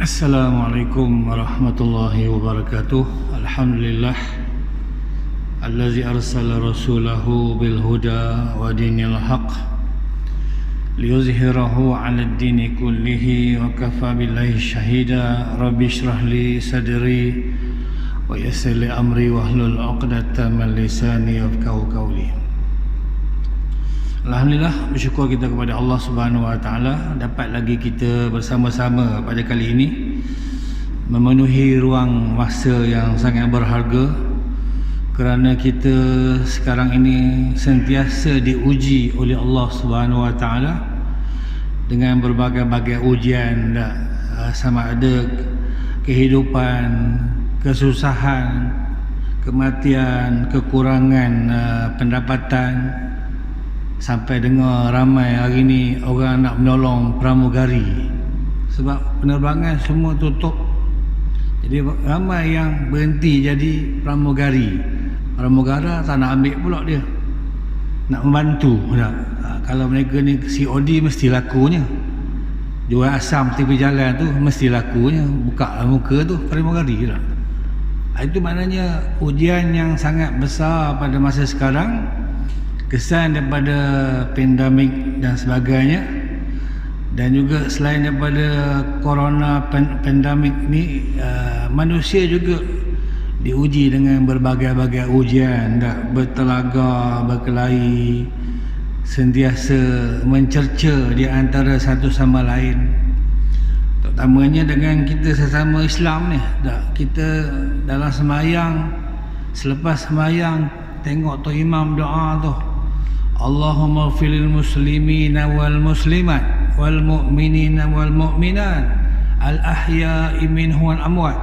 Assalamualaikum warahmatullahi wabarakatuh. Alhamdulillah allazi arsala rasulahu bil huda wa dinil haq liyuzhirahu 'ala ad-dini kullihi wa kafa billahi shahida. Rabbi shrah li sadri wa yassir li amri wahlul 'uqdatam min lisani yafqahu qawli. Alhamdulillah, bersyukur kita kepada Allah Subhanahu Wa Taala dapat lagi kita bersama-sama pada kali ini memenuhi ruang masa yang sangat berharga, kerana kita sekarang ini sentiasa diuji oleh Allah Subhanahu Wa Taala dengan berbagai-bagai ujian, sama ada kehidupan, kesusahan, kematian, kekurangan pendapatan. Sampai dengar ramai hari ni orang nak menolong pramugari sebab penerbangan semua tutup. Jadi ramai yang berhenti jadi pramugari. Pramugara tak nak ambil pula dia, nak membantu tak? Kalau mereka ni COD mesti lakunya. Jual asam tepi jalan tu mesti lakunya, buka muka tu pramugari tak? Itu maknanya ujian yang sangat besar pada masa sekarang. Kesan daripada pandemik dan sebagainya, dan juga selain daripada corona pandemik ni, manusia juga diuji dengan berbagai-bagai ujian, bertelaga, berkelahi, sentiasa mencerca di antara satu sama lain. Terutamanya dengan kita sesama Islam ni, kita dalam semayang, selepas semayang tengok tu imam doa tu, Allahumma filil muslimina wal muslimat wal mu'minina wal mu'minat al ahya'i minhum wal amwat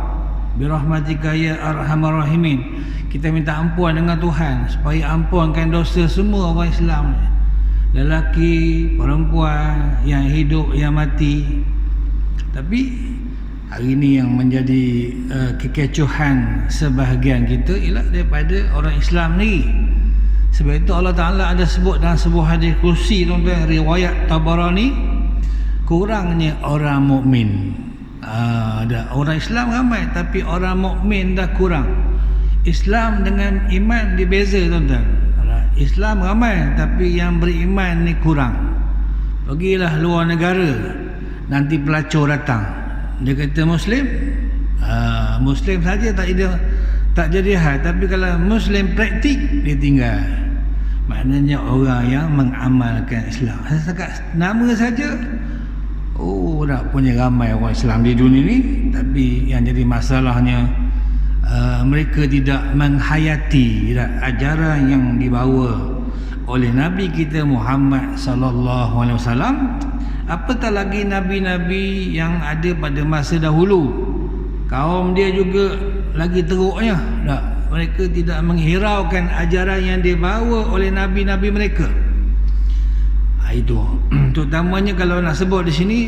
birahmatika ya arhamar rahimin. Kita minta ampun dengan Tuhan supaya ampunkan dosa semua orang Islam, lelaki, perempuan, yang hidup, yang mati. Tapi hari ini yang menjadi kekecohan sebahagian kita ialah daripada orang Islam ni. Sebab itu Allah Ta'ala ada sebut dalam sebuah hadis kursi, tuan-tuan, riwayat Tabarani, kurangnya orang mukmin. Orang Islam ramai tapi orang mukmin dah kurang. Islam dengan iman dibeza, tuan-tuan. Islam ramai tapi yang beriman ni kurang. Pergilah luar negara, nanti pelacur datang, dia kata Muslim, Muslim saja tak jadi hal, tapi kalau Muslim praktik dia tinggal. Maknanya orang yang mengamalkan Islam. Setakat nama saja, dah punya ramai orang Islam di dunia ni, tapi yang jadi masalahnya mereka tidak menghayati ajaran yang dibawa oleh Nabi kita Muhammad sallallahu alaihi wasallam. Apatah lagi nabi-nabi yang ada pada masa dahulu, kaum dia juga lagi teruknya. Mereka tidak menghiraukan ajaran yang dibawa oleh nabi-nabi mereka. Itu terutamanya kalau nak sebut di sini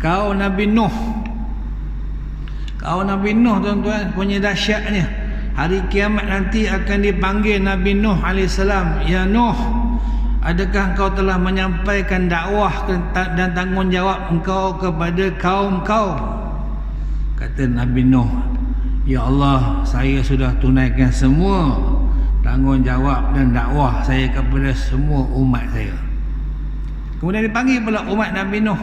kaum Nabi Nuh. Kaum Nabi Nuh, tuan-tuan, punya dahsyatnya. Hari kiamat nanti akan dipanggil Nabi Nuh AS, ya Nuh, adakah engkau telah menyampaikan dakwah dan tanggungjawab engkau kepada kaum kau? Kata Nabi Nuh, ya Allah, saya sudah tunaikan semua tanggungjawab dan dakwah saya kepada semua umat saya. Kemudian dipanggil pula umat Nabi Nuh,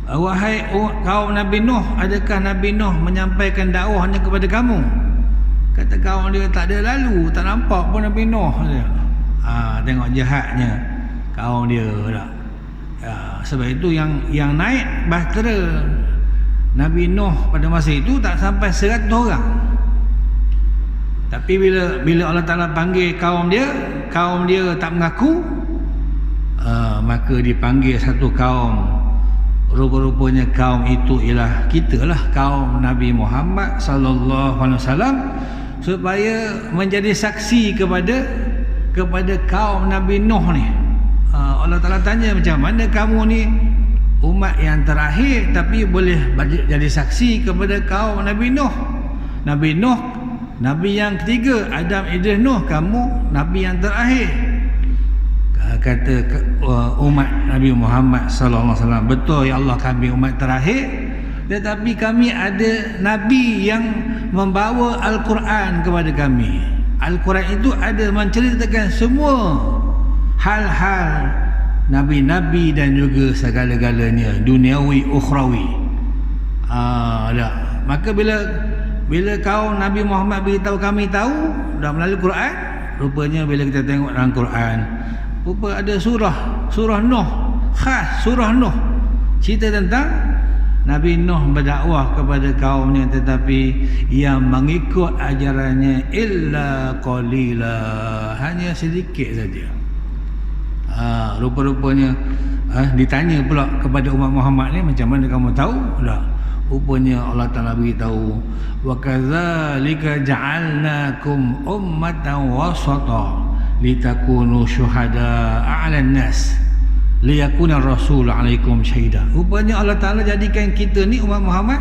wahai kaum Nabi Nuh, adakah Nabi Nuh menyampaikan dakwahnya kepada kamu? Kata kaum dia, tak ada lalu, tak nampak pun Nabi Nuh. Tengok jahatnya kaum dia tak? Sebab itu yang naik bahtera Nabi Nuh pada masa itu tak sampai 100 orang. Tapi bila Allah Ta'ala panggil kaum dia tak mengaku, maka dipanggil satu kaum. Rupa-rupanya kaum itu ialah kita lah, kaum Nabi Muhammad sallallahu alaihi wasallam, supaya menjadi saksi kepada kaum Nabi Nuh ni. Allah Ta'ala tanya, macam mana kamu ni umat yang terakhir tapi boleh jadi saksi kepada kaum Nabi Nuh? Nabi Nuh Nabi yang ketiga, Adam, Idris, Nuh, kamu Nabi yang terakhir. Kata umat Nabi Muhammad sallallahu alaihi wasallam, betul ya Allah, kami umat terakhir, tetapi kami ada Nabi yang membawa Al-Quran kepada kami. Al-Quran itu ada menceritakan semua hal-hal Nabi-Nabi dan juga segala-galanya, duniawi, ukhrawi. Maka bila kaum Nabi Muhammad beritahu kami tahu dah melalui Quran, rupanya bila kita tengok dalam Quran, rupa ada surah Nuh, khas surah Nuh, cerita tentang Nabi Nuh berdakwah kepada kaumnya, tetapi yang mengikut ajarannya illa qalila, hanya sedikit saja. Rupa-rupanya ditanya pula kepada umat Muhammad ni, macam mana kamu tahu? Rupanya Allah Ta'ala beritahu, wa kadzalika ja'alnakum ummatan wasata litakunu syuhada 'alan nas liyakuna rasul 'alaikum syahida. Rupanya Allah Ta'ala jadikan kita ni umat Muhammad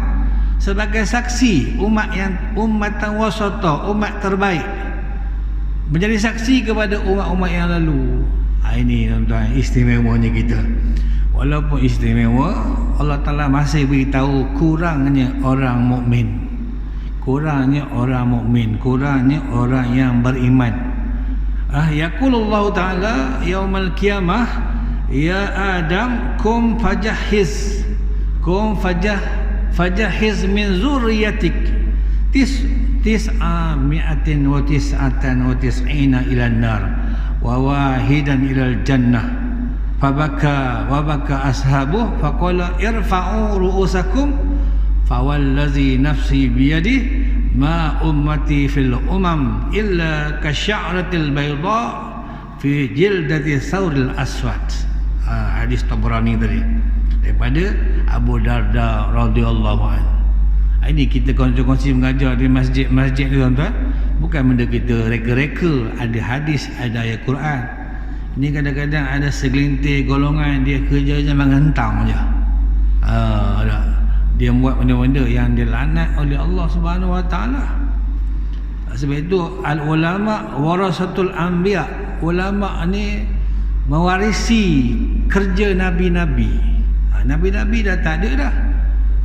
sebagai saksi, ummatan wasata, umat terbaik, menjadi saksi kepada umat-umat yang lalu. Ini tuan-tuan, istimewanya kita. Walaupun istimewa, Allah Ta'ala masih beritahu kurangnya orang mukmin, kurangnya orang yang beriman. Yaqulullahu Ta'ala yaumal qiyamah, ya Adam kum fajahiz min zurriyatik tis'ami'atin wa tis'ina ilan nar wa wahidan ilal jannah. Fabaka ashabuh faqala irfa'u ru'usakum fawallazi nafsi biyadihi ma ummati fil illa kasya'ratil bayda fi jildati thawril aswad. Hadis Tabrani tadi daripada Abu Darda radhiyallahu anhu. Ini kita kongsi mengajar di masjid-masjid ni tuan-tuan, bukan benda kita reka-reka, ada hadis, ada ayat Quran. Ini kadang-kadang ada segelintir golongan dia kerjanya mengentang je. Dia buat benda-benda yang dilaknat oleh Allah Subhanahu Wa Taala. Sebab itu al-ulama warasatul anbiya. Ulama ni mewarisi kerja nabi-nabi. Nabi-nabi dah tak ada dah.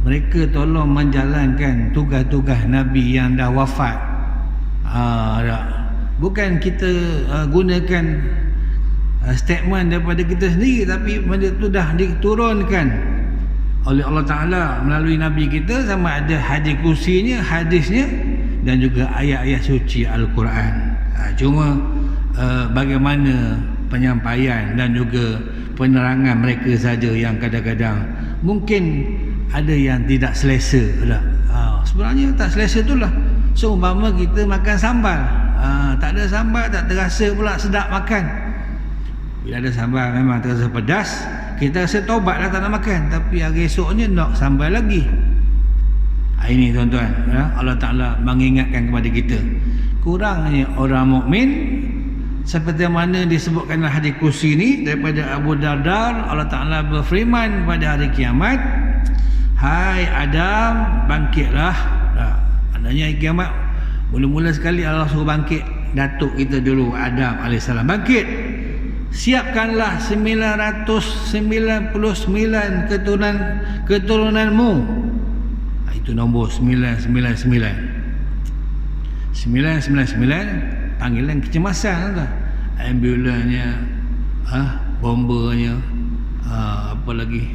Mereka tolong menjalankan tugas-tugas nabi yang dah wafat. Bukan kita gunakan statement daripada kita sendiri, tapi benda tu dah diturunkan oleh Allah Ta'ala melalui Nabi kita, sama ada hadis kursinya, hadisnya, dan juga ayat-ayat suci Al-Quran. Cuma bagaimana penyampaian dan juga penerangan mereka saja yang kadang-kadang mungkin ada yang tidak selesa lah. Sebenarnya tak selesa tu lah. So umpama kita makan sambal, tak ada sambal, tak terasa pula sedap makan. Bila ada sambal memang terasa pedas, kita rasa taubatlah tak nak makan, tapi hari esoknya nak sambal lagi. Ini tuan-tuan, Allah Ta'ala mengingatkan kepada kita kurangnya orang mukmin, seperti mana disebutkan dalam hadis kursi ini daripada Abu Darda. Allah Ta'ala berfirman pada hari kiamat, hai Adam, bangkitlah. Maknanya hari kiamat mula-mula sekali Allah suruh bangkit datuk kita dulu, Adam AS. Bangkit, siapkanlah 999 keturunanmu. Itu nombor 999. Panggilan kecemasan tu. Ambulansnya, bombanya, apa lagi,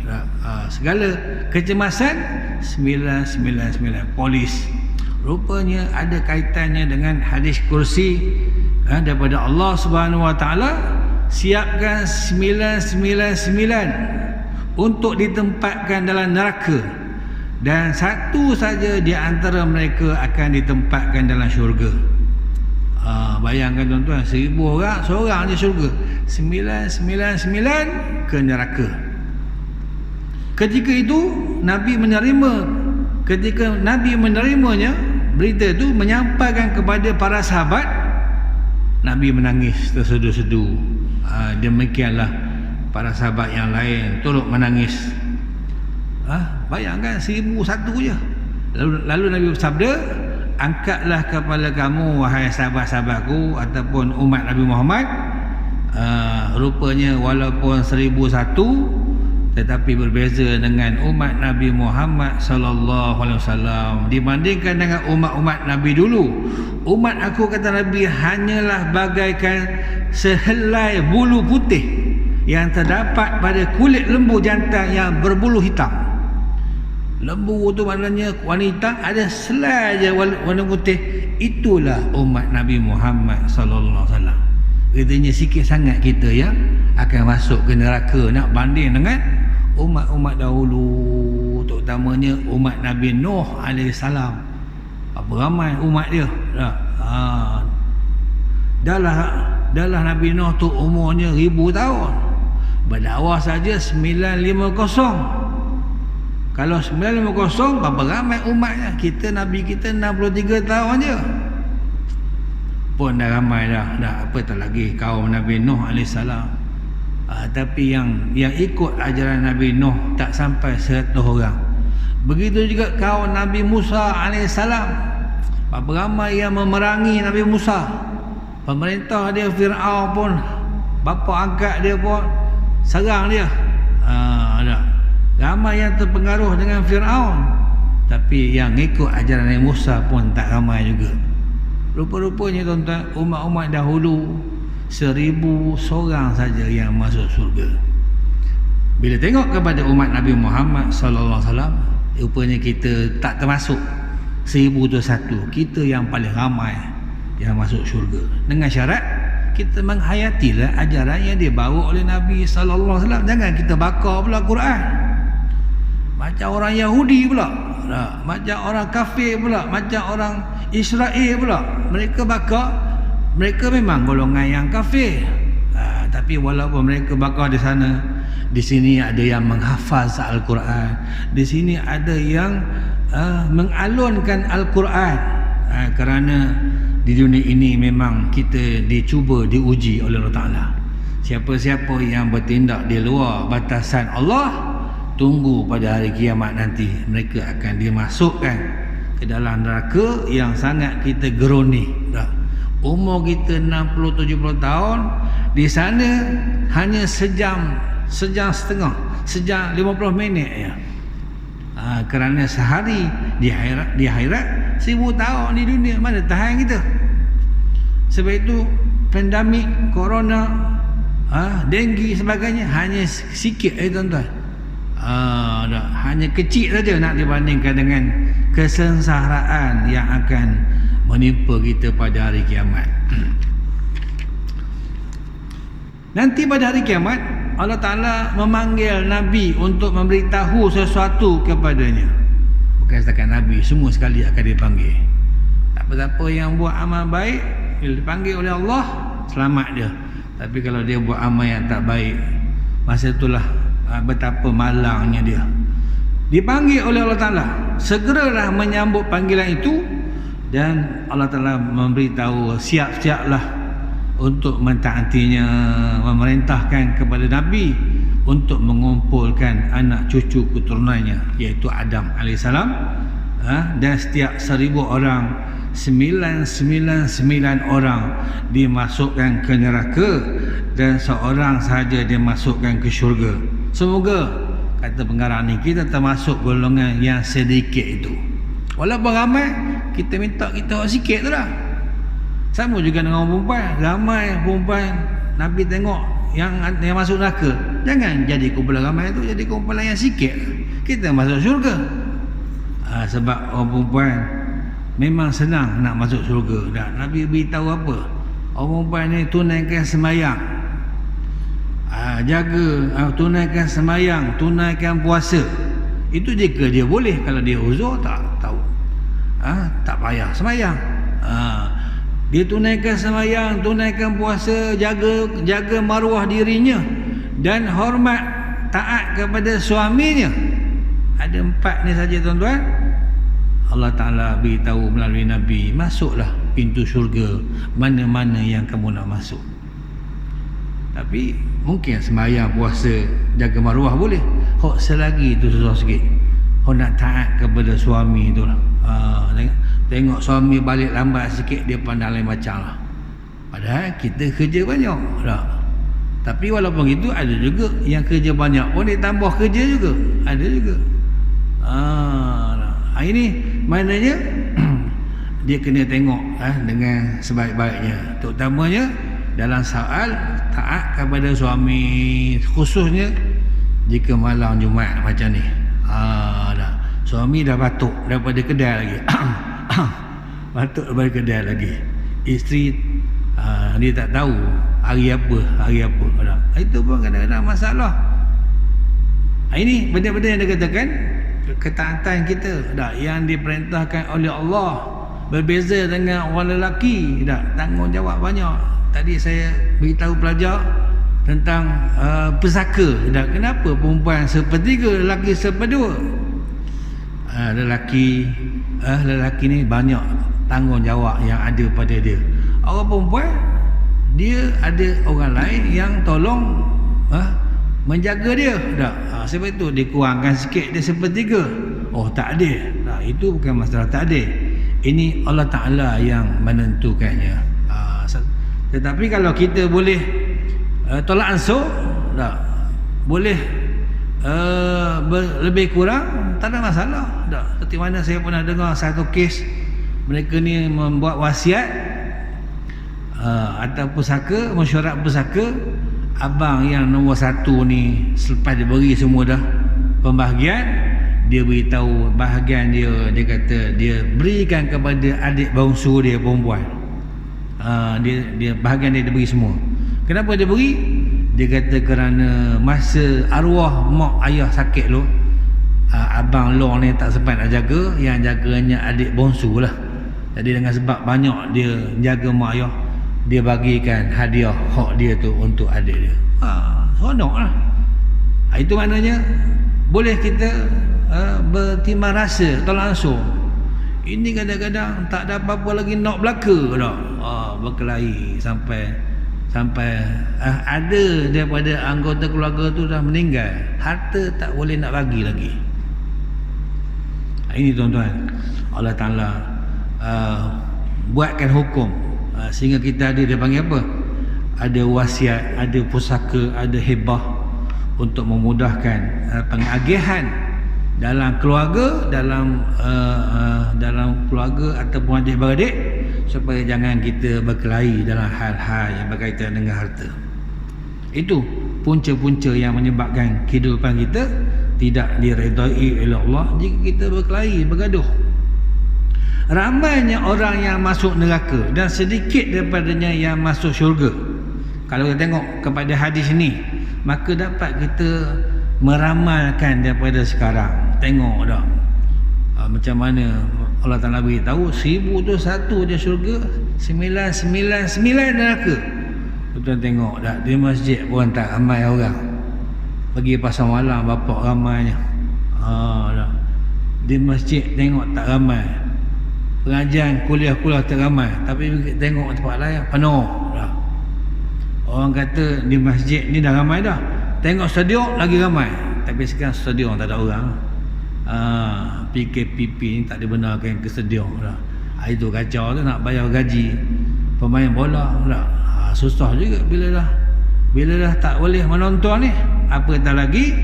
segala kecemasan 999. Polis. Rupanya ada kaitannya dengan hadis kursi daripada Allah Subhanahu Wa Taala. Siapkan 999 untuk ditempatkan dalam neraka, dan satu saja di antara mereka akan ditempatkan dalam syurga. Bayangkan tuan-tuan, 1000 orang, seorang je syurga, 999 ke neraka. Ketika Nabi menerimanya, berita itu menyampaikan kepada para sahabat, Nabi menangis tersedu-sedu. Demikianlah para sahabat yang lain turut menangis. Bayangkan 1001 je. Lalu Nabi bersabda, angkatlah kepala kamu wahai sahabat-sahabatku ataupun umat Nabi Muhammad. Rupanya walaupun 1001, tetapi berbeza dengan umat Nabi Muhammad sallallahu alaihi wasallam dibandingkan dengan umat-umat Nabi dulu. Umat aku, kata Nabi, hanyalah bagaikan sehelai bulu putih yang terdapat pada kulit lembu jantan yang berbulu hitam. Lembu tu maknanya wanita, ada selai je warna putih. Itulah umat Nabi Muhammad sallallahu alaihi wasallam. Katanya sikit sangat kita yang akan masuk ke neraka nak banding dengan umat-umat dahulu, terutamanya umat Nabi Nuh alaihissalam. Apa ramai umat dia. Dahlah Nabi Nuh tu umurnya 1000 tahun. Berdakwah saja 950. Kalau 950 berapa ramai umatnya? Kita Nabi kita 63 tahun je. Pun dah ramai dah apa tak lagi kaum Nabi Nuh alaihissalam. Tapi yang ikut ajaran Nabi Nuh tak sampai 100 orang. Begitu juga kaum Nabi Musa alaihissalam. Berapa ramai yang memerangi Nabi Musa. Pemerintah dia Fir'aun pun, bapa angkat dia pun serang dia. Ramai yang terpengaruh dengan Fir'aun, tapi yang ikut ajaran Nabi Musa pun tak ramai juga. Rupa-rupanya tuan-tuan, umat-umat dahulu 1000 seorang saja yang masuk surga. Bila tengok kepada umat Nabi Muhammad sallallahu alaihi wasallam, rupanya kita tak termasuk 1000 tu satu. Kita yang paling ramai yang masuk syurga. Dengan syarat kita menghayatilah ajaran yang dibawa oleh Nabi sallallahu alaihi wasallam. Jangan kita bakar pula Quran macam orang Yahudi pula, macam orang kafir pula, macam orang Israel pula. Mereka bakar, mereka memang golongan yang kafir, tapi walaupun mereka bakar di sana, di sini ada yang menghafaz Al-Quran, di sini ada yang mengalunkan Al-Quran, kerana di dunia ini memang kita dicuba, diuji oleh Allah Ta'ala. Siapa-siapa yang bertindak di luar batasan Allah, tunggu pada hari kiamat nanti mereka akan dimasukkan ke dalam neraka yang sangat kita geruni. Umur kita 60-70 tahun, di sana hanya sejam setengah, sejam 50 minit ya. Kerana sehari di akhirat 1000 tahun di dunia, mana tahan kita. Sebab itu pandemik corona, denggi sebagainya hanya sikit tuan-tuan. Hanya kecil saja nak dibandingkan dengan kesengsaraan yang akan menimpa kita pada hari kiamat. Nanti pada hari kiamat Allah Ta'ala memanggil Nabi untuk memberitahu sesuatu kepadanya. Bukan setakat Nabi, semua sekali akan dipanggil. Tak apa-apa yang buat amal baik, bila dipanggil oleh Allah, selamat dia. Tapi kalau dia buat amal yang tak baik, masa itulah betapa malangnya dia. Dipanggil oleh Allah Ta'ala, segeralah menyambut panggilan itu. Dan Allah Ta'ala memberitahu, siap-siaplah untuk mentaatinya, memerintahkan kepada Nabi untuk mengumpulkan anak cucu keturunannya, iaitu Adam AS. Dan setiap 1000 orang, 999 orang dimasukkan ke neraka dan seorang sahaja dimasukkan ke syurga. Semoga, kata pengarang ni, kita termasuk golongan yang sedikit itu. Walaupun ramai, kita minta kita orang sikit tu lah. Sama juga dengan orang perempuan. Ramai perempuan Nabi tengok yang masuk neraka. Jangan jadi kumpulan ramai tu, jadi kumpulan yang sikit, kita masuk syurga. Sebab orang perempuan memang senang nak masuk syurga. Dan Nabi beritahu apa? Orang perempuan ni tunaikan sembahyang, tunaikan sembahyang, tunaikan puasa. Itu jika dia boleh. Kalau dia uzur, tak tahu, tak payah sembahyang. Dia tunaikan sembahyang, tunaikan puasa, jaga maruah dirinya dan hormat, taat kepada suaminya. Ada 4 ni saja tuan-tuan. Allah Ta'ala beritahu melalui Nabi, masuklah pintu syurga mana-mana yang kamu nak masuk. Tapi mungkin sembahyang, puasa, jaga maruah boleh. Hok selagi tu susah sikit. Hok nak taat kepada suami tu lah. Tengok suami balik lambat sikit, dia pandang lain macam lah. Padahal kita kerja banyak tak? Tapi walaupun itu ada juga yang kerja banyak pun dia tambah kerja juga, ada juga. Ini maknanya dia kena tengok dengan sebaik-baiknya, terutamanya dalam soal taat kepada suami, khususnya jika malam Jumaat macam ni. Suami dah batuk daripada kedai lagi. Batuk daripada kedai lagi. Isteri dia tak tahu hari apa. Itu pun kadang-kadang masalah. Ini benda-benda yang dikatakan ketaatan kita yang diperintahkan oleh Allah, berbeza dengan orang lelaki. Tanggungjawab banyak. Tadi saya beritahu pelajar tentang pesaka. Kenapa perempuan sepertiga, lelaki seperdua? Lelaki ni banyak tanggungjawab yang ada pada dia. Orang perempuan, dia ada orang lain yang tolong menjaga dia. Sebab itu dikurangkan sikit dia sepertiga. Tak ada. Itu bukan masalah tak ada. Ini Allah Ta'ala yang menentukannya. Tetapi kalau kita boleh tolak ansur, boleh lebih kurang, tak ada masalah. Seperti mana saya pernah dengar satu kes, mereka ni membuat wasiat atau pusaka, mesyuarat pusaka, abang yang nombor 1 ni selepas dia beri semua dah pembahagian, dia beritahu bahagian dia kata dia berikan kepada adik bangsu dia perempuan. Dia bahagian dia beri semua. Kenapa dia beri? Dia kata kerana masa arwah mak ayah sakit tu, abang long ni tak sempat nak jaga, yang jaganya adik bongsu lah. Jadi dengan sebab banyak dia jaga mak ayah, dia bagikan hadiah hak dia tu untuk adik dia. Seronok lah. Itu maknanya boleh kita bertimbang rasa, tolak ansur. Ini kadang-kadang tak ada apa-apa lagi nak belaka dah. Berkelahi sampai ada daripada anggota keluarga tu dah meninggal, harta tak boleh nak bagi lagi. Ini tuan-tuan, Allah Ta'ala buatkan hukum sehingga kita ada, dia panggil apa? Ada wasiat, ada pusaka, ada hibah untuk memudahkan pengagihan dalam keluarga, dalam keluarga ataupun adik-beradik, supaya jangan kita berkelahi dalam hal-hal yang berkaitan dengan harta. Itu punca-punca yang menyebabkan kehidupan kita tidak diredai oleh Allah jika kita berkelahi, bergaduh. Ramainya orang yang masuk neraka dan sedikit daripadanya yang masuk syurga. Kalau kita tengok kepada hadis ini, maka dapat kita meramalkan daripada sekarang. Tengok dah macam mana Allah Ta'ala beritahu 1000 tu 1 je syurga, 999 neraka. Tuan tengok dah, di masjid pun tak ramai orang. Pergi pasar malam bapak ramainya. Dah. Di masjid tengok tak ramai. Pengajian kuliah-kuliah tak ramai, tapi tengok tempat lain penuh dah. Orang kata di masjid ni dah ramai dah, tengok stadion lagi ramai. Tapi sekarang stadion tak ada orang. PKPP ni tak dibenarkan ke stadion dah. Itu kacau tu, nak bayar gaji pemain bola dah. Susah juga bila dah tak boleh menonton ni. Apa tak lagi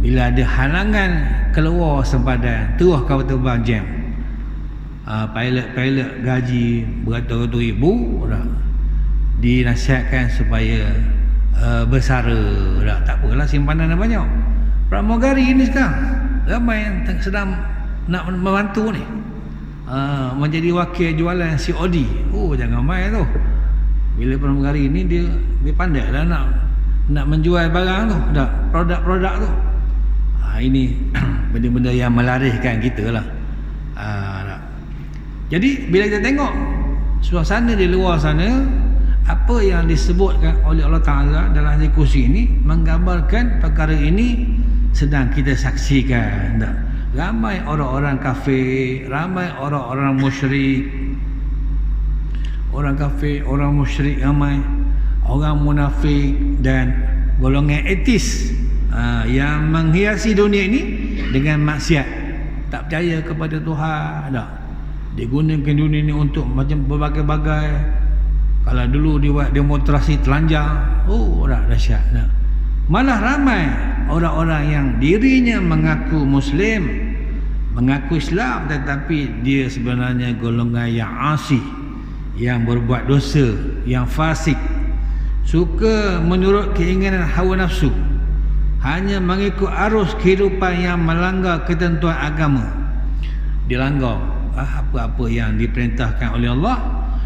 bila ada halangan keluar sempadan, terus kau terbang jam. Pilot gaji beratus-ratus ribu dah, dinasihatkan supaya bersara dah. Tak apalah, simpanan dah banyak. Pramugari ni sekarang ramai yang sedang nak membantu ni, menjadi wakil jualan COD. Jangan main tu. Bila pramugari ni dia pandai lah nak menjual barang tu, dah produk-produk tu. Ini benda-benda yang melarihkan kita lah. Jadi bila kita tengok suasana di luar sana, apa yang disebutkan oleh Allah Ta'ala dalam hadis kursi ini menggambarkan perkara ini sedang kita saksikan. Ramai orang-orang kafir, ramai orang-orang musyrik, orang kafir, orang musyrik, ramai orang munafik dan golongan etis yang menghiasi dunia ini dengan maksiat, tak percaya kepada Tuhan dah. Digunakan dunia ini untuk macam berbagai-bagai Kalau dulu dibuat demonstrasi telanjang, dah dahsyat dah. Malah ramai orang-orang yang dirinya mengaku Muslim, mengaku Islam, tetapi dia sebenarnya golongan yang asi, yang berbuat dosa, yang fasik, suka menurut keinginan hawa nafsu, hanya mengikut arus kehidupan yang melanggar ketentuan agama. Dilanggar apa-apa yang diperintahkan oleh Allah,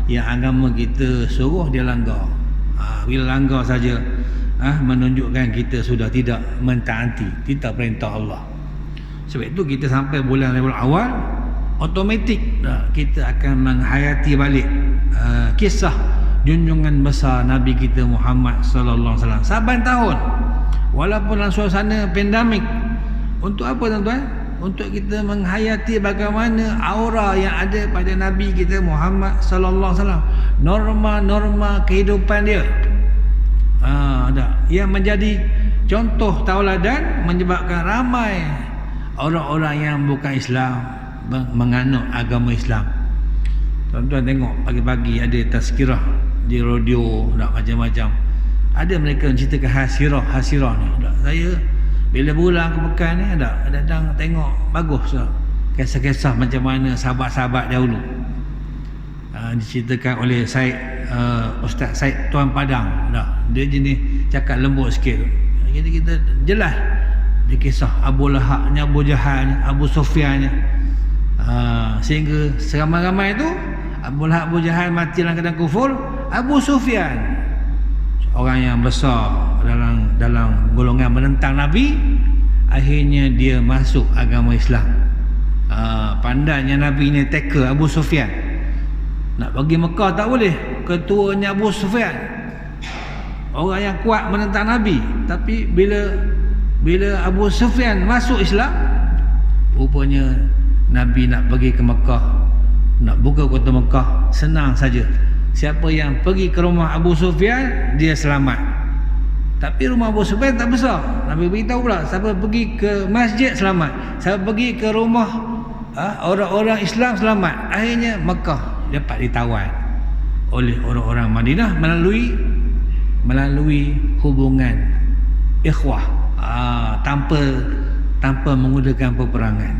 yang agama kita suruh dia langgar. Bila langgar saja, menunjukkan kita sudah tidak mentaati titah perintah Allah. Sebab itu kita sampai bulan Rabiul Awal, automatik kita akan menghayati balik kisah junjungan besar Nabi kita Muhammad sallallahu alaihi wasallam saban tahun, walaupun dalam suasana pandemik. Untuk apa tuan-tuan? Untuk kita menghayati bagaimana aura yang ada pada Nabi kita Muhammad sallallahu alaihi wasallam, norma-norma kehidupan dia, yang menjadi contoh tauladan, menyebabkan ramai orang-orang yang bukan Islam menganut agama Islam. Tuan-tuan tengok pagi-pagi ada tazkirah di radio, macam-macam. Ada mereka menceritakan hasirah ni. Saya bila pulang ke Mekah ni datang tengok, bagus lah kisah-kisah macam mana sahabat-sahabat dahulu. Diceritakan oleh Ustaz Said Tuan Padang. Dia jenis cakap lembut sikit. Kita jelas dia kisah Abu Lahabnya, Abu Jahalnya, Abu Sufyannya, sehingga seramai-ramai itu Abu Lahab, Abu Jahal mati dalam keadaan kufur. Abu Sufyan, orang yang besar dalam golongan menentang Nabi, akhirnya dia masuk agama Islam. Pandainya Nabi ni teka Abu Sufyan. Nak pergi Mekah tak boleh, ketuanya Abu Sufyan, orang yang kuat menentang Nabi. Tapi bila Abu Sufyan masuk Islam, rupanya Nabi nak pergi ke Mekah, nak buka kota Mekah, senang saja. Siapa yang pergi ke rumah Abu Sufyan, dia selamat. Tapi rumah Abu Sufyan tak besar. Nabi beritahu pula, siapa pergi ke masjid selamat, siapa pergi ke rumah orang-orang Islam selamat. Akhirnya Mekah dapat ditawan oleh orang-orang Madinah melalui hubungan ikhwah, tanpa menggunakan peperangan.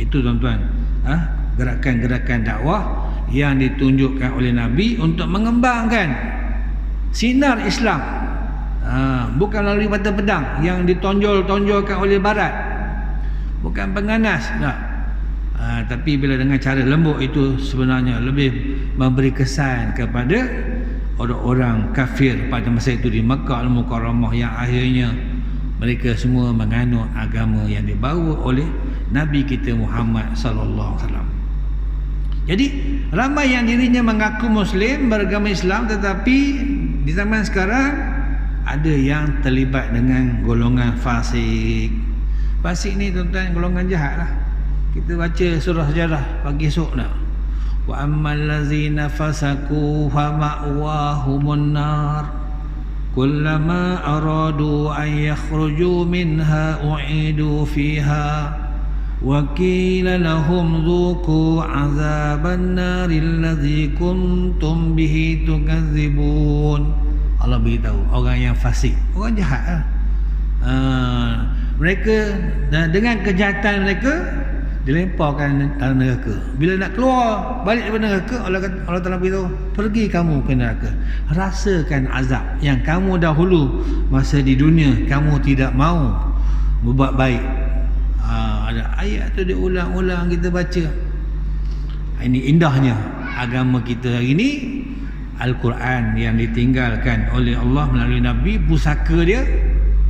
Itu tuan-tuan, gerakan-gerakan dakwah yang ditunjukkan oleh Nabi untuk mengembangkan sinar Islam, bukan melalui batu pedang yang ditonjol-tonjolkan oleh Barat, bukan penganas, tapi bila dengan cara lembut, itu sebenarnya lebih memberi kesan kepada orang-orang kafir pada masa itu di Makkah Al-Mukarramah, yang akhirnya mereka semua menganut agama yang dibawa oleh Nabi kita Muhammad sallallahu alaihi wasallam. Jadi ramai yang dirinya mengaku Muslim, beragama Islam, tetapi di zaman sekarang ada yang terlibat dengan golongan fasik. Fasik ni tuan-tuan golongan jahat lah. Kita baca surah sejarah pagi esok nak. Wa ammal ladzina fasaku fa ma'wahumun nar kullama aradu an yakhruju minha u'idu fiha wa qila lahum dhuqu 'adzaban naril ladzi kuntum bihi tukadzibun. Allah beritahu orang yang fasik, orang jahat. Mereka dengan kejahatan mereka dilemparkan dalam neraka. Bila nak keluar balik daripada neraka, Allah Ta'ala beritahu, pergi kamu ke neraka, rasakan azab yang kamu dahulu masa di dunia kamu tidak mau berbuat baik. Ada ayat tu diulang-ulang kita baca. Ini indahnya agama kita hari ini. Al-Quran yang ditinggalkan oleh Allah melalui Nabi, pusaka dia,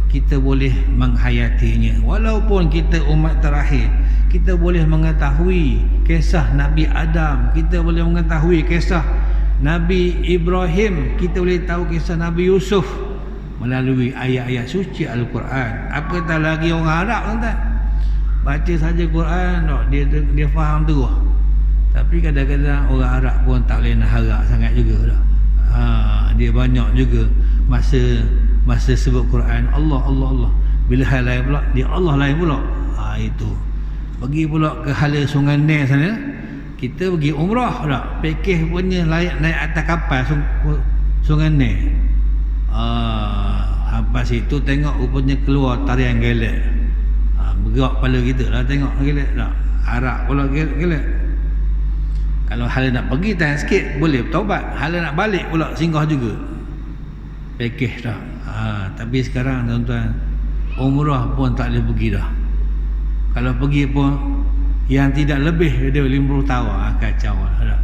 kita boleh menghayatinya. Walaupun kita umat terakhir, kita boleh mengetahui kisah Nabi Adam, kita boleh mengetahui kisah Nabi Ibrahim, kita boleh tahu kisah Nabi Yusuf melalui ayat-ayat suci Al-Quran. Apatah lagi orang Arab, tuan-tuan, baca saja Quran, dia faham terus. Tapi kadang-kadang orang Arab pun tak boleh nak harap sangat juga dah. Dia banyak juga masa sebut Quran Allah, Allah, Allah. Bila hal lain pula, dia Allah lain pula. Itu. Pergi pula ke hala Sungai Nil sana, kita pergi umrah dah, pakej punya naik atas kapal Sungai Nil. Hampas situ tengok rupanya keluar tarian gelek. Bergerak kepala kita lah tengok gelek dah. Arak pula gelek. Kalau hala nak pergi tahan sikit boleh bertaubat, hala nak balik pula singgah juga. Pakej dah. Tapi sekarang tuan-tuan, umrah pun tak boleh pergi dah. Kalau pergi pun yang tidak lebih dari 50 tahun, kacau dah.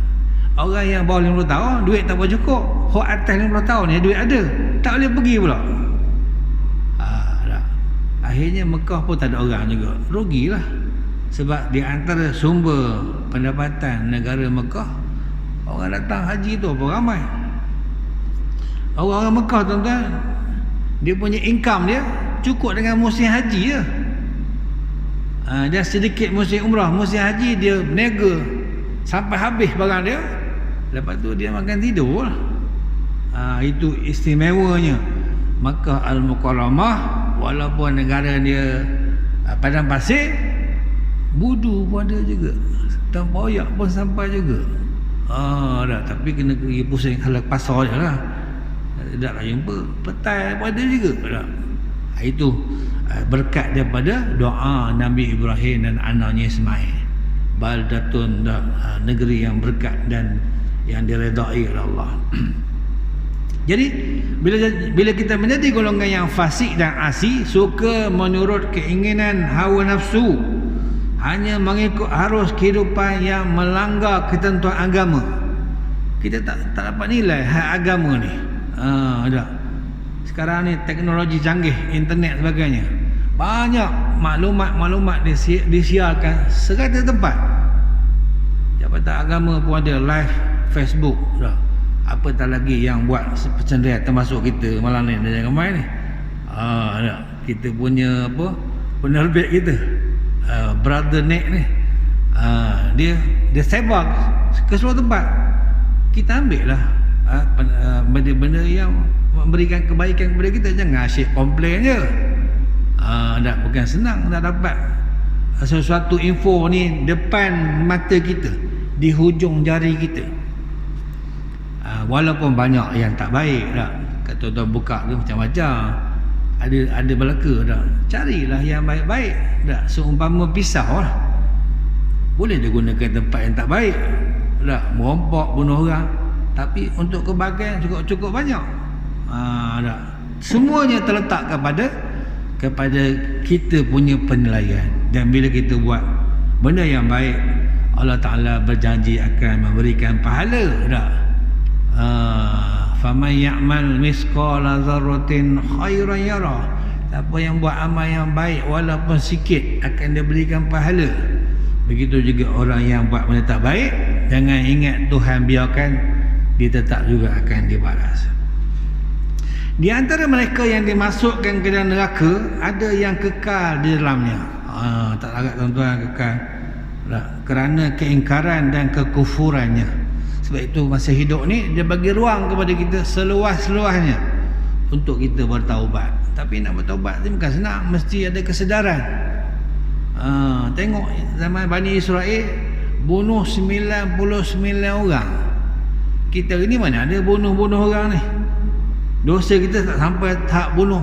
Orang yang bawah 50 tahun duit tak berapa cukup. Orang atas 50 tahun ni duit ada, tak boleh pergi pula. Akhirnya Mekah pun tak ada orang juga. Rugilah. Sebab di antara sumber pendapatan negara Mekah, orang datang haji tu apa ramai. Orang-orang Mekah tuan-tuan, dia punya income dia cukup dengan musim haji je. Dia sedikit musim umrah, musim haji dia berniaga sampai habis barang dia. Lepas tu dia makan tidur lah. Itu istimewanya Makkah Al-Mukarramah. Walaupun negara dia padang pasir, budu pun ada juga, tempoyak pun sampai juga. Dah, tapi kena pergi pusing halal pasar je lah. Tak nak jumpa petai pun ada juga dah. Itu berkat daripada doa Nabi Ibrahim dan anaknya Ismail. Baldatun, negeri yang berkat dan yang diredai oleh Allah. Jadi bila kita menjadi golongan yang fasik dan asi, suka menurut keinginan hawa nafsu, hanya mengikut arus kehidupan yang melanggar ketentuan agama, kita tak dapat nilai hak agama ni. Dah. Sekarang ni teknologi canggih, internet sebagainya, banyak maklumat-maklumat disiarkan segala tempat. Jabatan agama pun ada live Facebook dah. Apatah lagi yang buat pencenderian termasuk kita malam ni dan ramai ni. Kita punya apa, penerbit kita, Brother Nick ni, dia sebar ke seluruh tempat. Kita ambil lah benda-benda yang memberikan kebaikan kepada kita. Jangan asyik komplain je. Bukan senang nak dapat sesuatu info ni depan mata kita, di hujung jari kita. Walaupun banyak yang tak baik dah, kata tuan buka ke macam-macam, ada belaka dah. Carilah yang baik-baik dah. Seumpama pisau lah, boleh digunakan tempat yang tak baik dah, merompak, bunuh orang, tapi untuk kebaikan cukup banyak. Dah. Semuanya terletak kepada kita punya penilaian. Dan bila kita buat benda yang baik, Allah Ta'ala berjanji akan memberikan pahala dah. Faman ya'mal misqala dzarratin khairan yarah. Siapa yang buat amal yang baik walaupun sikit akan diberikan pahala. Begitu juga orang yang buat benda tak baik, jangan ingat Tuhan biarkan, dia tetap juga akan dibalas. Di antara mereka yang dimasukkan ke dalam neraka, ada yang kekal di dalamnya. Tak larat tuan-tuan, kekal kerana keingkaran dan kekufurannya. Sebab itu masa hidup ni dia bagi ruang kepada kita seluas-luasnya untuk kita bertaubat. Tapi nak bertaubat ni bukan senang, mesti ada kesedaran. Tengok zaman Bani Israel bunuh 99 orang. Kita ni mana ada bunuh-bunuh orang ni. Dosa kita tak sampai tahap bunuh.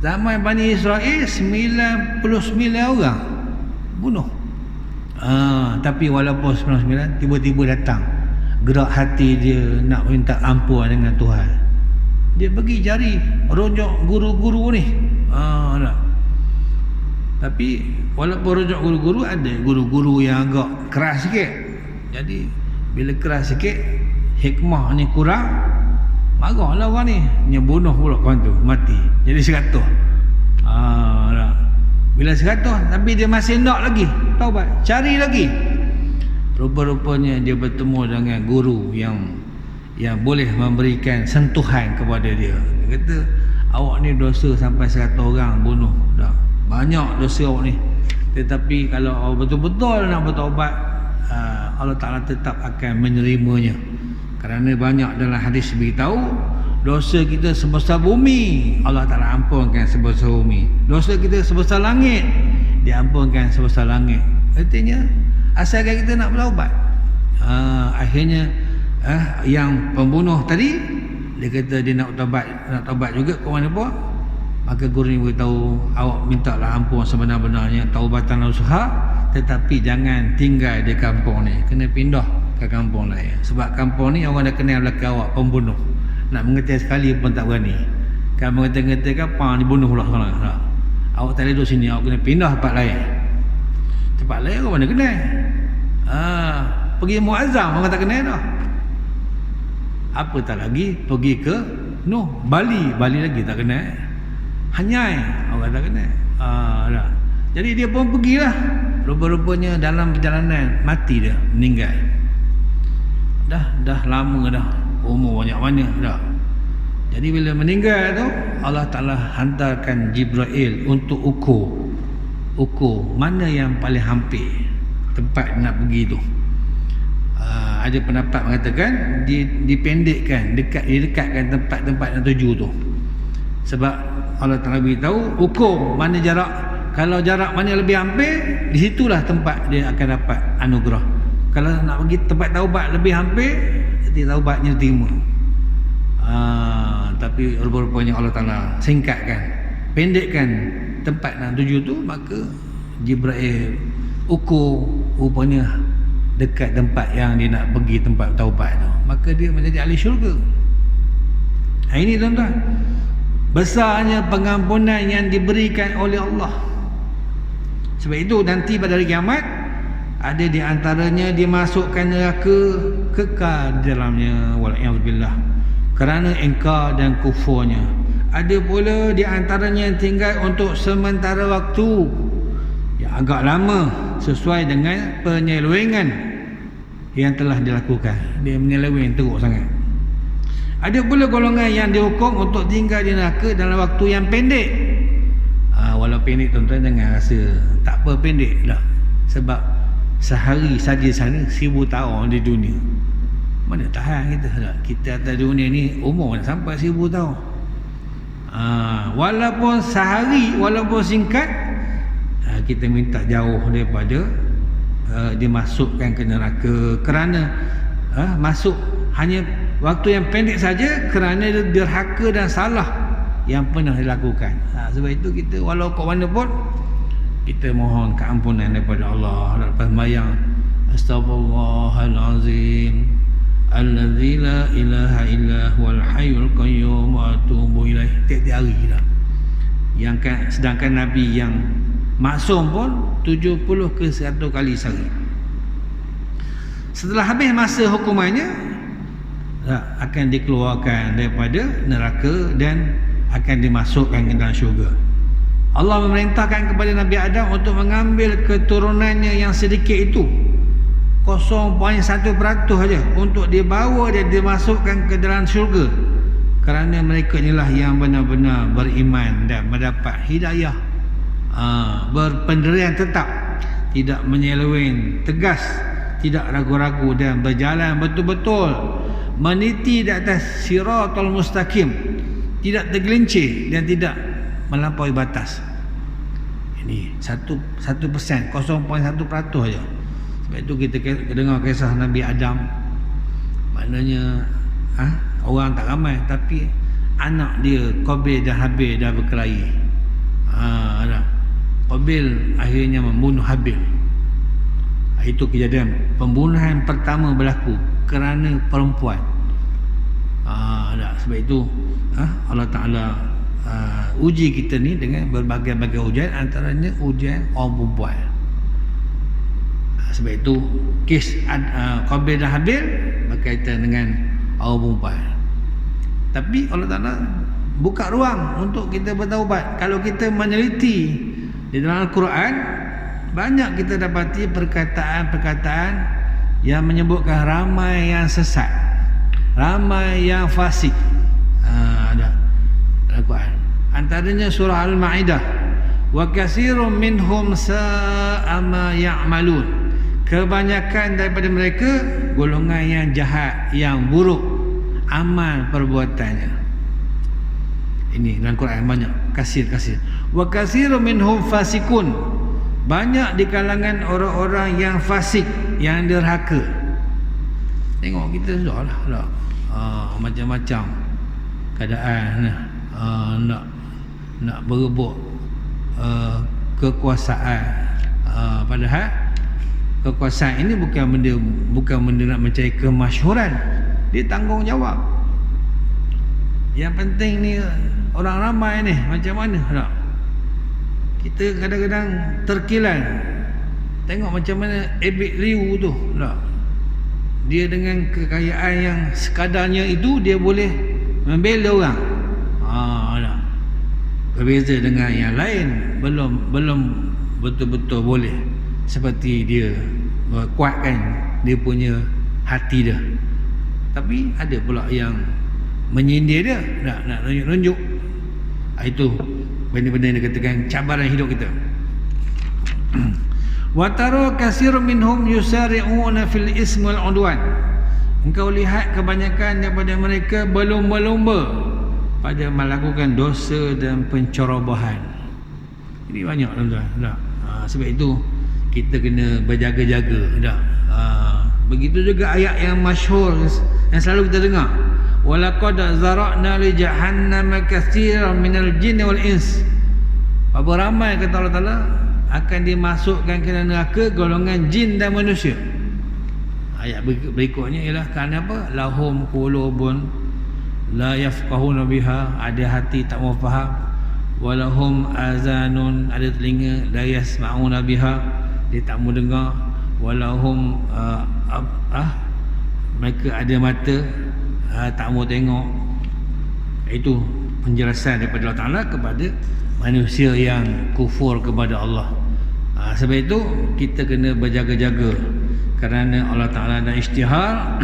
Zaman Bani Israel 99 orang bunuh. Tapi walaupun 99, tiba-tiba datang gerak hati dia nak minta ampun dengan Tuhan. Dia pergi jari rojok guru-guru ni. Tapi walaupun rojok guru-guru, ada guru-guru yang agak keras sikit. Jadi bila keras sikit, hikmah ni kurang, marahlah orang ni, dia bunuh pula kawan tu, mati. Jadi 100. Bila 100, tapi dia masih nak lagi taubat, cari lagi. Rupa-rupanya dia bertemu dengan guru yang boleh memberikan sentuhan kepada dia. Dia kata, awak ni dosa sampai 100 orang bunuh dah. Banyak dosa awak ni. Tetapi kalau awak betul-betul nak bertaubat, Allah Ta'ala tetap akan menerimanya. Kerana banyak dalam hadis beritahu, dosa kita sebesar bumi, Allah Ta'ala ampunkan sebesar bumi. Dosa kita sebesar langit, diampunkan sebesar langit. Artinya asalkan kita nak bertaubat. Akhirnya yang pembunuh tadi dia kata dia nak taubat juga ke mana pun. Maka guru ni beritahu, awak mintalah ampun sebenar-benarnya, taubatan nasuha, tetapi jangan tinggal di kampung ni, kena pindah ke kampung lain. Sebab kampung ni orang dah kenal belakang awak pembunuh. Nak mengetik sekali pun tak berani. Kan mengetik-ngetik apa dibunuh pula sekarang. Awak tak boleh duduk sini, awak kena pindah tempat lain. Tempat lain orang mana kenal. Pergi Muazzam orang tak kenal dah. Apatah lagi pergi ke Bali lagi tak kenal. Hanyai orang tak kenal. Dah. Jadi dia pun pergilah. Rupa-rupanya dalam perjalanan mati dia, meninggal. Dah lama dah, umur banyak mana dah. Jadi bila meninggal tu, Allah Ta'ala hantarkan Jibril untuk ukur mana yang paling hampir tempat nak pergi tu. Ada pendapat mengatakan dipendekkan, didekatkan tempat-tempat yang tuju tu. Sebab Allah Ta'ala beritahu ukur mana jarak. Kalau jarak mana lebih hampir, di situlah tempat dia akan dapat anugerah. Kalau nak pergi tempat taubat lebih hampir, jadi taubatnya diterima. Tapi rupa-rupanya Allah Ta'ala singkatkan, pendekkan tempat nak tuju tu, maka Jibril ukur rupanya dekat tempat yang dia nak pergi, tempat taubat tu, maka dia menjadi ahli syurga. Ini tuan-tuan, besarnya pengampunan yang diberikan oleh Allah. Sebab itu nanti pada hari kiamat ada di antaranya dimasukkan neraka kekal di dalamnya, wal'iyadzubillah, kerana engkar dan kufurnya. Ada pula di antaranya yang tinggal untuk sementara waktu yang agak lama sesuai dengan penyelewengan yang telah dilakukan. Dia menyeleweng teruk sangat. Ada pula golongan yang dihukum untuk tinggal di neraka dalam waktu yang pendek. Walau pendek, tuan-tuan jangan rasa tak apa pendek lah. Sebab sehari saja sana 1000 tahun di dunia. Mana tahan kita tak? Kita atas dunia ni umur nak sampai 1000 tahun. Walaupun sehari, walaupun singkat, kita minta jauh daripada dimasukkan ke neraka. Kerana masuk hanya waktu yang pendek saja kerana derhaka dan salah yang pernah dilakukan. Sebab itu kita walau kat mana pun kita mohon keampunan daripada Allah. Lepas sembahyang, Astaghfirullahalazim Allazi la ilaha illa huwal hayyul qayyum wa atubu ilaih. Tiap-tiap hari dah. Sedangkan Nabi yang maksum pun 70 ke 100 kali sehari. Setelah habis masa hukumannya, akan dikeluarkan daripada neraka dan akan dimasukkan ke dalam syurga. Allah memerintahkan kepada Nabi Adam untuk mengambil keturunannya yang sedikit itu, 0.1% saja, untuk dibawa dan dimasukkan ke dalam syurga. Kerana mereka inilah yang benar-benar beriman dan mendapat hidayah, berpendirian tetap, tidak menyeleweng, tegas, tidak ragu-ragu, dan berjalan betul-betul meniti di atas siratal mustaqim, tidak tergelincir dan tidak melampaui batas. Ini 1%, 0.1% saja. Sebab itu kita dengar kisah Nabi Adam. Maknanya orang tak ramai, tapi anak dia Qabil dan Habil dah berkelahi. Qabil akhirnya membunuh Habil. Itu kejadian pembunuhan pertama berlaku kerana perempuan. Sebab itu Allah Ta'ala uji kita ni dengan berbagai-bagai ujian, antaranya ujian orang perempuan. Sebab itu kes Qabil dan Habil berkaitan dengan orang perempuan. Tapi Allah Ta'ala buka ruang untuk kita bertaubat. Kalau kita meneliti di dalam Al-Quran, banyak kita dapati perkataan-perkataan yang menyebutkan ramai yang sesat, ramai yang fasik. Ada Al-Quran. Antaranya surah Al-Ma'idah, wa katsirun minhum sa'a ma ya'malun. Kebanyakan daripada mereka golongan yang jahat, yang buruk amal perbuatannya. Ini dalam Quran banyak, kasir. Wa katsirun minhum fasikun. banyak di kalangan orang-orang yang fasik, yang derhaka. Tengok kita sudah lah, macam-macam keadaan, nak berebut kekuasaan. Padahal kekuasaan ini bukan benda nak mencari kemasyhuran, dia tanggungjawab. Yang penting ni orang ramai ni macam mana tak? Kita kadang-kadang terkilan. Tengok macam mana Ebit Liu tu tak? Dia dengan kekayaan yang sekadarnya itu, dia boleh membela orang. Tak? Berbeza dengan yang lain, belum betul-betul boleh seperti dia kuatkan dia punya hati dia. Tapi ada pula yang menyindir dia, nak nunjuk. Itu benda-benda yang dikatakan cabaran hidup kita. Wa tara katsirun minhum yusari'una fil ismi wal 'udwan. Engkau lihat kebanyakan daripada mereka berlomba-lomba pada melakukan dosa dan pencerobohan. Ini banyak tuan-tuan. Sebab itu kita kena berjaga-jaga. Begitu juga ayat yang masyhur yang selalu kita dengar. Walaqad zara'na li jahannama katsiran minal jinni wal ins. Berapa ramai kata Allah Taala akan dimasukkan ke neraka golongan jin dan manusia. Ayat berikutnya ialah kerana apa? Lahum qulubun la yafqahuna biha, ada hati tak mau faham. Walahum azanun, ada telinga, la yasma'una biha, dia tak mau dengar. Walahum mereka ada mata, tak mau tengok. Itu penjelasan daripada Allah Ta'ala kepada manusia yang kufur kepada Allah. Sebab itu kita kena berjaga-jaga, kerana Allah Ta'ala dah isytihar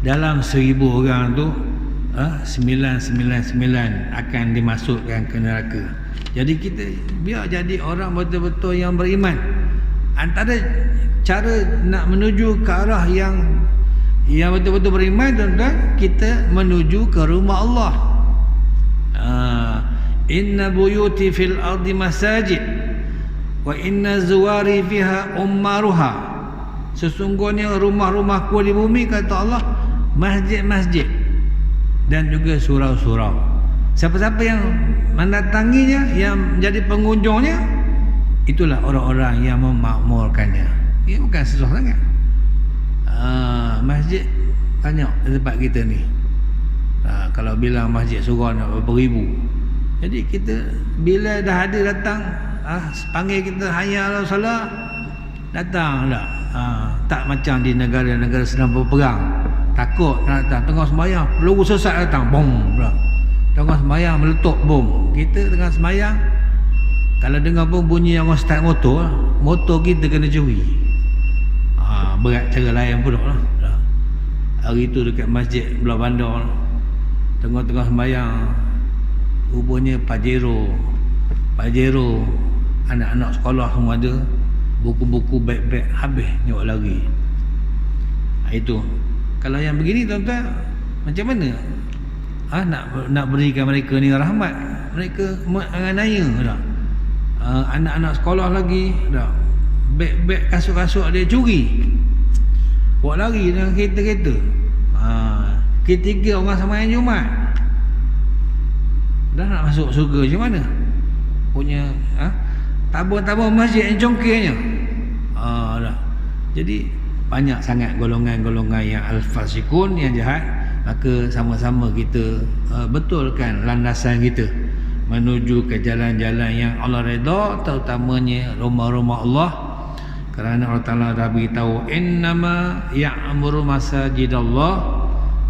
dalam 1000 orang tu 999 akan dimasukkan ke neraka. Jadi kita biar jadi orang betul-betul yang beriman. Antara cara nak menuju ke arah yang betul-betul beriman, tuan-tuan, kita menuju ke rumah Allah. Inna buyuti fil ardi masajid wa inna zuwari fiha ummaruha. Sesungguhnya rumah-rumahku di bumi, kata Allah, masjid-masjid dan juga surau-surau. Siapa-siapa yang mendatanginya, yang menjadi pengunjungnya, itulah orang-orang yang memakmurkannya. Ia bukan susah sangat. Masjid banyak di tempat kita ni. Kalau bilang masjid surau berapa ribu. Jadi kita bila dah ada datang, panggil kita hayya 'alas salat, datang tak? Tak macam di negara-negara sedang berperang, takut nak datang tengah sembahyang, peluru sesat datang, bom pula. Tengah sembahyang meletup bom. Kita tengah sembahyang, kalau dengar bom bunyi yang orang start motor kita kena curi. Berat cara lain pula lah. Hari tu dekat masjid belah bandar, tengah-tengah sembahyang, rupanya Pajero, anak-anak sekolah semua ada, buku-buku beg-beg habis, nyok lari. Itu kalau yang begini, tuan-tuan, macam mana nak berikan mereka ni rahmat? Mereka menganiaya tak? Anak-anak sekolah lagi tak? Beg-beg, kasut-kasut dia curi, bawa lari dengan kereta-kereta. Ketiga orang sembahyang Jumaat dah nak masuk surga macam mana? Punya tabung-tabung masjid yang congkirnya. Dah. Jadi banyak sangat golongan-golongan yang al-fasikun, yang jahat. Maka sama-sama kita betulkan landasan kita menuju ke jalan-jalan yang Allah redha, terutamanya rumah-rumah Allah. Kerana Allah Ta'ala dah beritahu, innama ya'muru masajidallah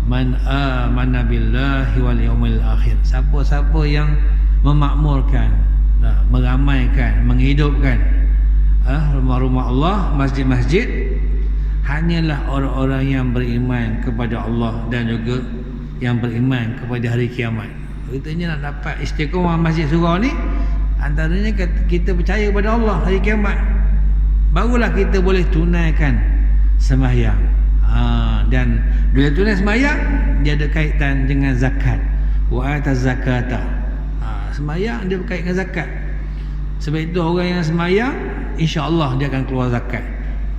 man amana billahi wal yawmil akhir. Siapa-siapa yang memakmurkan, meramaikan, menghidupkan rumah-rumah Allah, masjid-masjid, hanyalah orang-orang yang beriman kepada Allah dan juga yang beriman kepada hari kiamat. Katanya nak dapat istiqamah masjid surau ni, antaranya kita percaya kepada Allah, hari kiamat, barulah kita boleh tunaikan sembahyang. Dan bila tunai sembahyang, dia ada kaitan dengan zakat. Wa ataz zakata. Sembahyang dia berkait dengan zakat. Sebab itu orang yang sembahyang insya-Allah dia akan keluar zakat.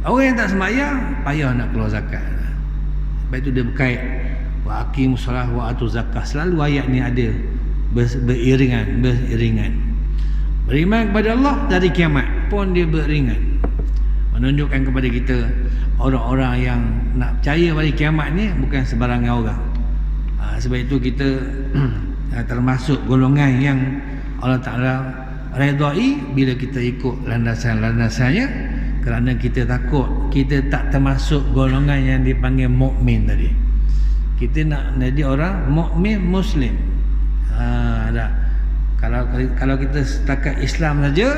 Orang yang tak sembahyang payah nak keluar zakat. Sebab itu dia berkait wa aqimus solah wa atuz zakah. Selalu ayat ni ada beriringan. Beriman kepada Allah dari kiamat pun dia beriringan. Menunjukkan kepada kita orang-orang yang nak percaya pada kiamat ni bukan sebarangan orang. Sebab itu kita termasuk golongan yang Allah Ta'ala redai bila kita ikut landasan-landasannya, kerana kita takut kita tak termasuk golongan yang dipanggil mukmin tadi. Kita nak jadi orang mukmin muslim. Kalau kita setakat Islam saja,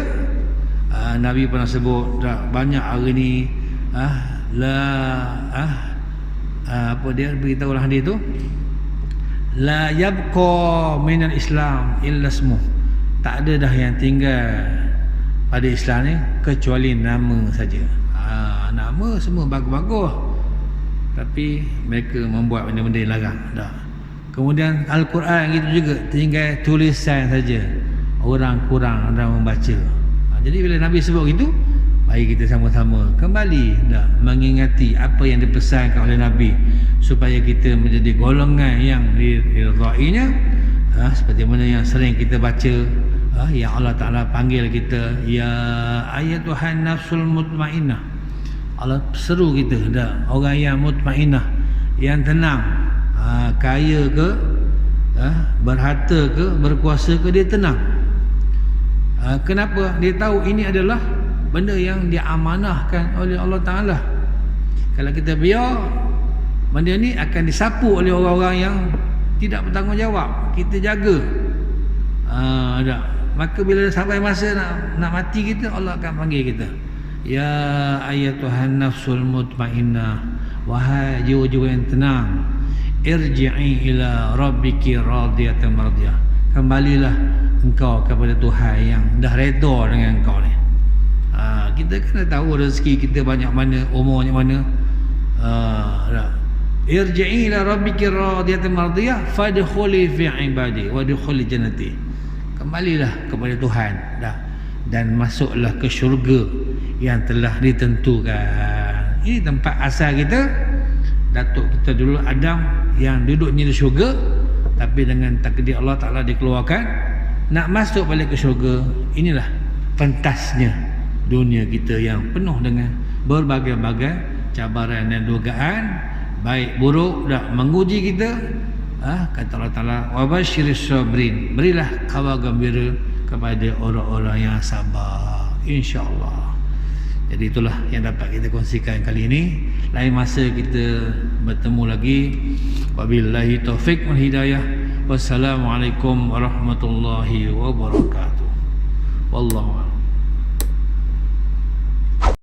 Nabi pernah sebut dah banyak hari ni apa dia beritahu lah hadis tu, la yabqa minal Islam illa ismuh. Tak ada dah yang tinggal pada Islam ni kecuali nama saja. Nama semua bagus-bagus, tapi mereka membuat benda-benda yang larang dah. Kemudian Al-Quran gitu juga, tinggal tulisan saja, orang kurang dalam membaca. Jadi bila Nabi sebut gitu, mari kita sama-sama kembali dah mengingati apa yang dipesankan oleh Nabi, supaya kita menjadi golongan yang diridainya. Seperti mana yang sering kita baca, yang Allah Ta'ala panggil kita, ya ayatuhan nafsul mutmainnah. Allah seru kita dah, orang yang mutmainnah, yang tenang, kaya ke, berharta ke, berkuasa ke, dia tenang. Kenapa? Dia tahu ini adalah benda yang diamanahkan oleh Allah Ta'ala. Kalau kita biar, benda ni akan disapu oleh orang-orang yang tidak bertanggungjawab. Kita jaga. Maka bila sampai masa nak mati kita, Allah akan panggil kita, ya ayatuhan nafsul mutmainnah, wahai jiwa-jiwa yang tenang, irji'i ila rabbiki radiyatan mardiyah. Kembalilah engkau kepada Tuhan yang dah redha dengan engkau ni. Kita kena tahu rezeki kita banyak mana, umurnya mana. Irji'i ila rabbiki radiyatan mardiyah fadkhuli fi ibadi wadkhuli jannati. Kembalilah kepada Tuhan dah, dan masuklah ke syurga yang telah ditentukan. Ini tempat asal kita. Datuk kita dulu Adam yang duduknya di syurga, tapi dengan takdir Allah Ta'ala dikeluarkan, nak masuk balik ke syurga. Inilah pentasnya dunia kita yang penuh dengan berbagai-bagai cabaran dan dugaan, baik buruk dah menguji kita. Kata Allah Ta'ala, wa basyiris sabrin, berilah kabar gembira kepada orang-orang yang sabar, insya-Allah. Jadi itulah yang dapat kita kongsikan kali ini. Lain masa kita bertemu lagi. Wabillahi taufiq wal hidayah. Wassalamualaikum warahmatullahi wabarakatuh. Wallahu